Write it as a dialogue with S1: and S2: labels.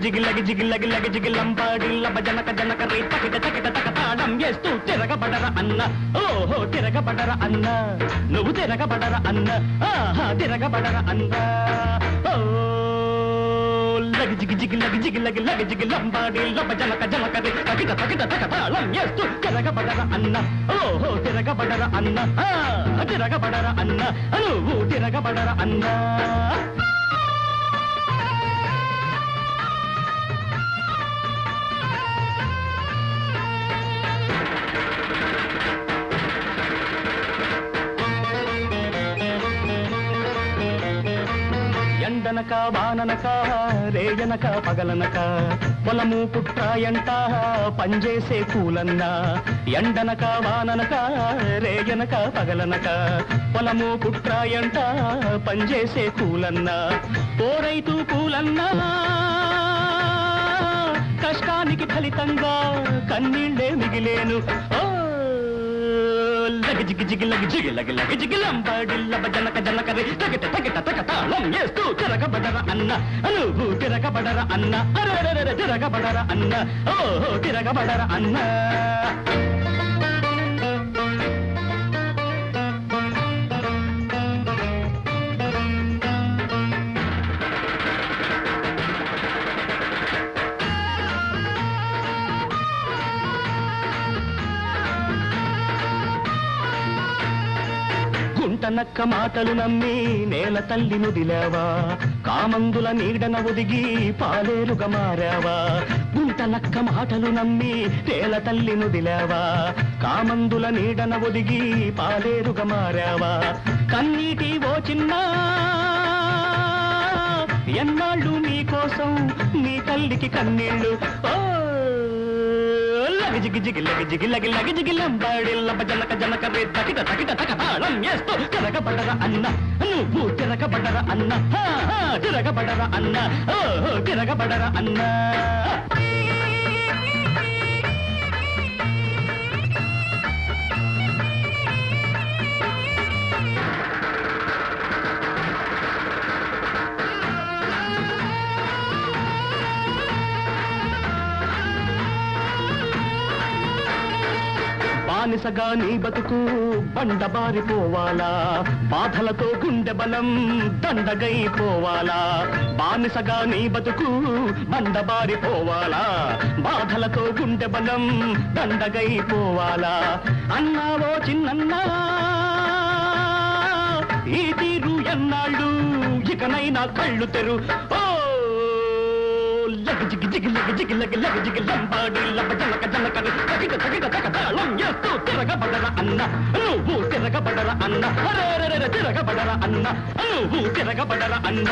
S1: జిగిల్లగి జిగిల్లంపాడి లబ జనక జనక రే తకిట తకిట తక తాళం వేస్తూ తిరగబడర అన్న ఓహో తిరగబడర అన్న నువ్వు తిరగబడర అన్న ఆహా తిరగబడర అన్న ఓ లగి జిగిల్లగి జిగిల్లంపాడి లబ జనక జనక రే తకిట తకిట తక తాళం వేస్తూ తిరగబడర అన్న ఓహో తిరగబడర అన్న తిరగబడర అన్న నువ్వు తిరగబడర అన్న ఎండనక వాననక రేయనక పగలనక పొలము పుట్రాయంట పంజేసే కూలన్నా ఎండనక వాననక రేయనక పగలనక పొలము పుట్రాయంట పంజేసే కూలన్నా పోరైతూ కూలన్నా కష్టానికి ఫలితంగా కన్నీళ్ళే మిగిలేను జిగిల్లగి జిగిల్లంపాడి లబ జనక జనక రే తగిట తగిట తక తాళం వేస్తూ తిరగబడర అన్న నువ్వు తిరగబడర అన్న అరే తిరగబడర అన్న ఓహో తిరగబడర అన్న గుంటనక్క మాటలు నమ్మి నేల తల్లి నుదిలావా కామందుల నీడన ఒదిగి పాలేరుగా మారావా గుంటనక్క మాటలు నమ్మి నేల తల్లి నుదిలావా కామందుల నీడన ఒదిగి పాలేరుగా మారావా కన్నీటి ఓ చిన్నా ఎన్నాళ్ళు నీ కోసం నీ తల్లికి కన్నీళ్ళు జిగిల్లగి జిగిల్లంపాడి లబ జనక జనక రే తకిట తకిట తక తాళం వేస్తూ తిరగబడర అన్న నువ్వు తిరగబడర అన్న తిరగబడర అన్న ఓహో తిరగబడర అన్న బానిసగా నీ బతుకు బండబారిపోవాలా బాధలతో గుండె బలం దండగైపోవాలా బానిసగా నీ బతుకు బండబారిపోవాలా బాధలతో గుండె బలం దండగైపోవాలా అన్నావో చిన్నన్నా ఈ తీరు ఎన్నాళ్ళు ఇకనైనా కళ్ళు తెరు జిగిల్లగి జిగిల్లంపాడి లబ జనక జనక రే తగిట తగిట తక తాళం వేస్తూ తిరగబడర అన్న నువ్వు తిరగబడర అన్న అరే తిరగబడర అన్న నువ్వు తిరగబడర అన్న